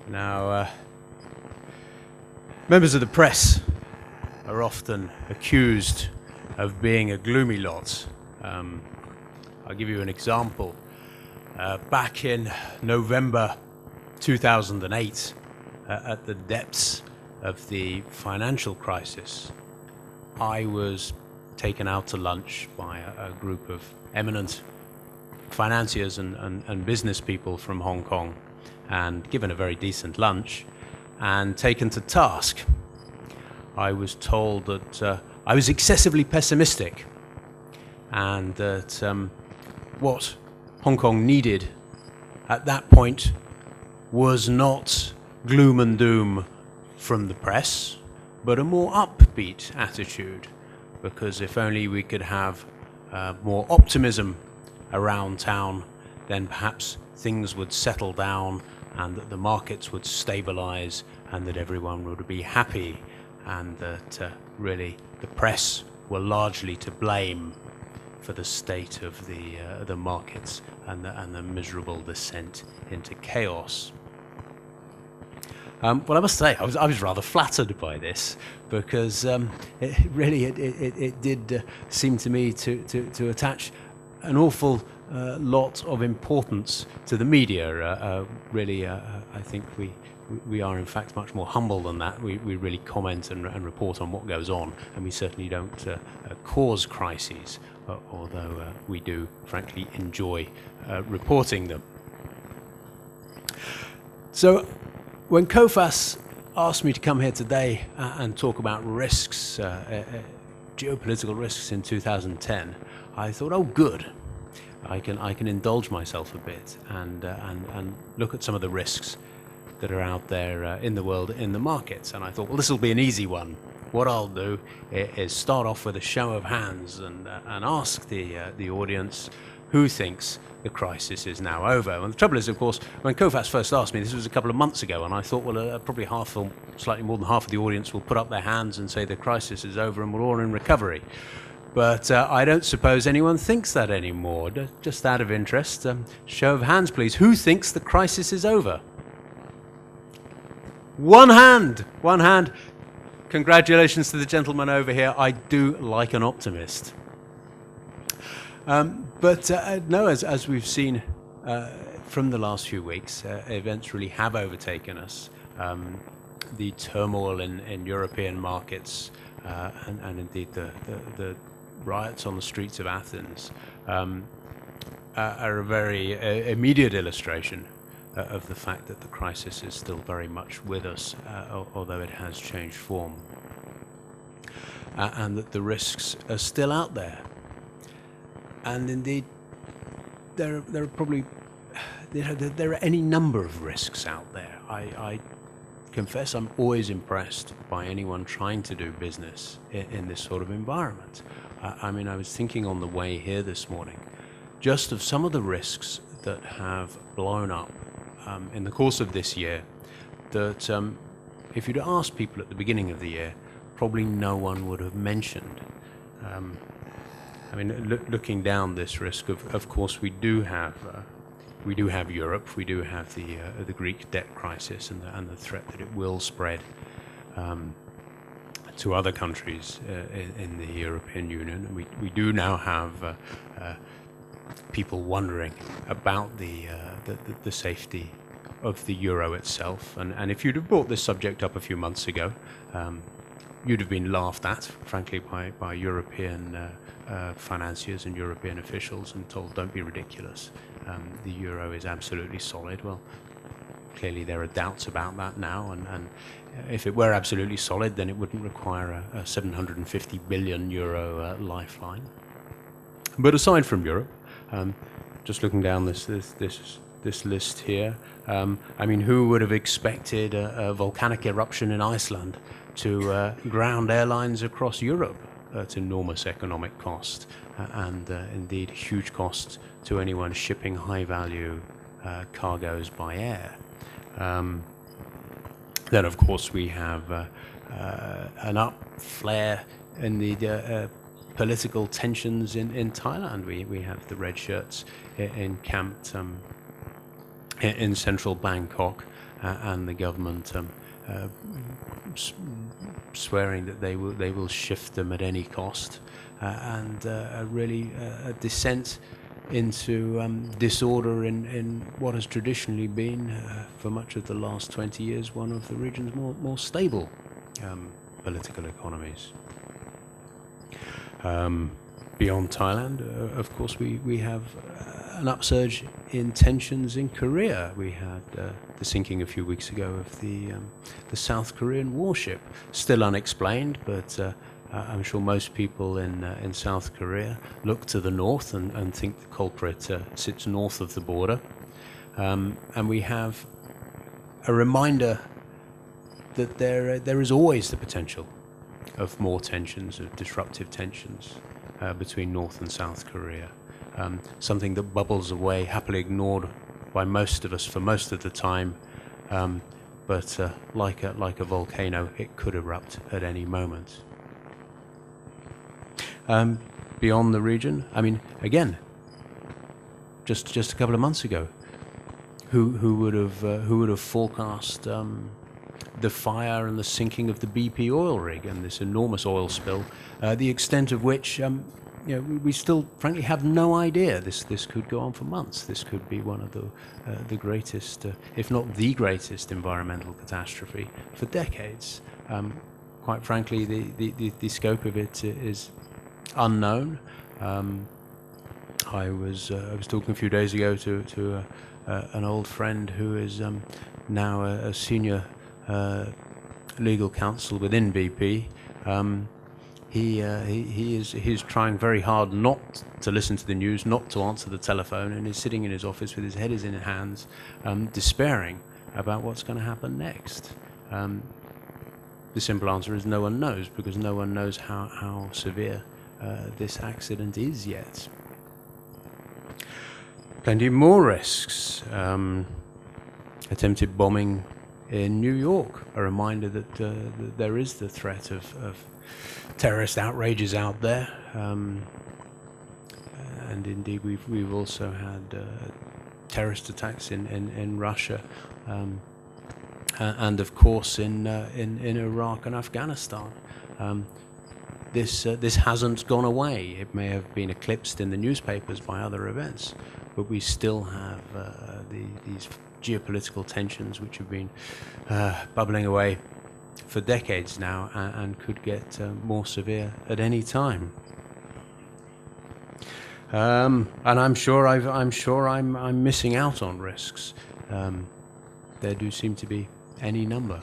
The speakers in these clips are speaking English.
Now, members of the press are often accused of being a gloomy lot. I'll give you an example. Back in November 2008, at the depths of the financial crisis, I was taken out to lunch by a group of eminent financiers and business people from Hong Kong, and given a very decent lunch and taken to task. I was told that I was excessively pessimistic and that what Hong Kong needed at that point was not gloom and doom from the press, but a more upbeat attitude, because if only we could have more optimism around town, then perhaps things would settle down and that the markets would stabilize and that everyone would be happy, and that really the press were largely to blame for the state of the markets and the miserable descent into chaos. Well, I must say, I was rather flattered by this, because it did seem to me to attach an awful lot of importance to the media. I think we are in fact much more humble than that. We really comment and report on what goes on, and we certainly don't cause crises, although we do frankly enjoy reporting them. So when Coface asked me to come here today and talk about risks, geopolitical risks in 2010, I thought, oh good, I can indulge myself a bit and look at some of the risks that are out there in the world, in the markets. And I thought, well, this will be an easy one. What I'll do is start off with a show of hands and ask the audience who thinks the crisis is now over. And the trouble is, of course, when Coface first asked me, this was a couple of months ago, and I thought, well, probably half or slightly more than half of the audience will put up their hands and say the crisis is over and we're all in recovery. But I don't suppose anyone thinks that anymore. Just out of interest, show of hands, please. Who thinks the crisis is over? One hand. Congratulations to the gentleman over here. I do like an optimist. No, as we've seen from the last few weeks, events really have overtaken us. The turmoil in European markets and indeed the riots on the streets of Athens are a very immediate illustration of the fact that the crisis is still very much with us, although it has changed form, and that the risks are still out there. And indeed, there are probably there are any number of risks out there. I confess I'm always impressed by anyone trying to do business in this sort of environment. I mean, I was thinking on the way here this morning just of some of the risks that have blown up in the course of this year that if you'd asked people at the beginning of the year, probably no one would have mentioned. I mean, looking down this risk, of course, we do have Europe, we do have the Greek debt crisis and the threat that it will spread to other countries in the European Union. And we do now have people wondering about the safety of the euro itself. And if you'd have brought this subject up a few months ago, you'd have been laughed at, frankly, by European financiers and European officials and told, don't be ridiculous. The euro is absolutely solid. Well, clearly there are doubts about that now, and if it were absolutely solid, then it wouldn't require a 750 billion euro lifeline. But aside from Europe, just looking down this list here, I mean, who would have expected a volcanic eruption in Iceland to ground airlines across Europe at enormous economic cost and indeed huge cost to anyone shipping high-value cargoes by air. Then, of course, we have an upflare in the political tensions in Thailand. We have the red shirts encamped in central Bangkok, and the government swearing that they will shift them at any cost, and really a descent into disorder in what has traditionally been, for much of the last 20 years, one of the region's more stable political economies. Beyond Thailand, of course, we have an upsurge in tensions in Korea. We had the sinking a few weeks ago of the South Korean warship, still unexplained, but I'm sure most people in South Korea look to the north and think the culprit sits north of the border. And we have a reminder that there is always the potential of more tensions, of disruptive tensions between North and South Korea. Something that bubbles away, happily ignored by most of us for most of the time, but like a volcano, it could erupt at any moment. Beyond the region, I mean, again, just a couple of months ago, who would have forecast the fire and the sinking of the BP oil rig and this enormous oil spill, the extent of which we still frankly have no idea. This could go on for months. This could be one of the greatest, if not the greatest, environmental catastrophe for decades. Quite frankly, the scope of it is unknown. I was talking a few days ago to an old friend who is now a senior legal counsel within BP. He is trying very hard not to listen to the news, not to answer the telephone, and is sitting in his office with his head in his hands, despairing about what's going to happen next. The simple answer is no one knows, because no one knows how severe this accident is yet. Plenty more risks. Attempted bombing in New York, a reminder that there is the threat of terrorist outrages out there, and indeed we've also had terrorist attacks in Russia, and of course in Iraq and Afghanistan. This hasn't gone away. It may have been eclipsed in the newspapers by other events, but we still have these geopolitical tensions which have been bubbling away for decades now, and could get more severe at any time. And I'm sure I'm missing out on risks. There do seem to be any number.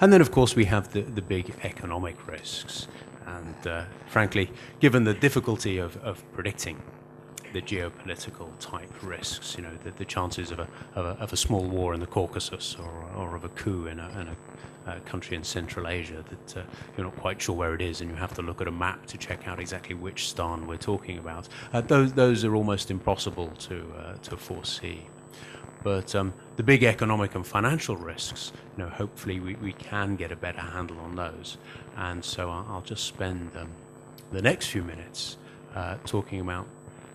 And then, of course, we have the big economic risks. And frankly, given the difficulty of predicting the geopolitical type risks, the chances of a small war in the Caucasus, or of a coup in a country in Central Asia that you're not quite sure where it is, and you have to look at a map to check out exactly which stan we're talking about. Those are almost impossible to foresee. But the big economic and financial risks, hopefully we can get a better handle on those. And so I'll just spend the next few minutes talking about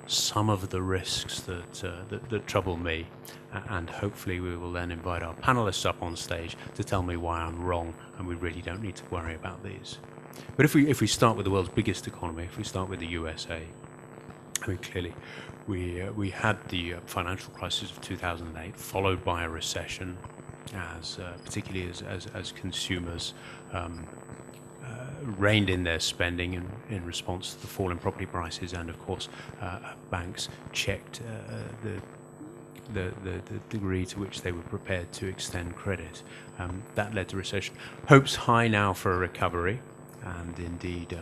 some of the risks that trouble me, and hopefully we will then invite our panelists up on stage to tell me why I'm wrong, and we really don't need to worry about these. But if we start with the world's biggest economy, if we start with the USA, I mean, clearly we had the financial crisis of 2008, followed by a recession, particularly as consumers reined in their spending in response to the fall in property prices, and of course banks checked the degree to which they were prepared to extend credit. That led to recession. Hopes high now for a recovery, and indeed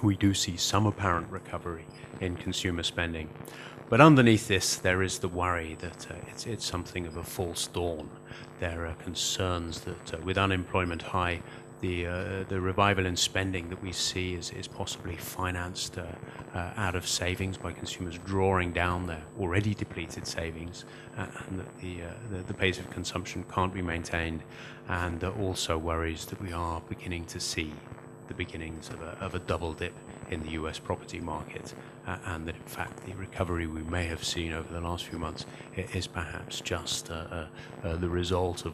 we do see some apparent recovery in consumer spending. But underneath this, there is the worry that it's something of a false dawn. There are concerns that with unemployment high, the revival in spending that we see is possibly financed out of savings by consumers drawing down their already depleted savings, and that the pace of consumption can't be maintained, and also worries that we are beginning to see the beginnings of a double dip in the US property market, and that in fact the recovery we may have seen over the last few months is perhaps just the result of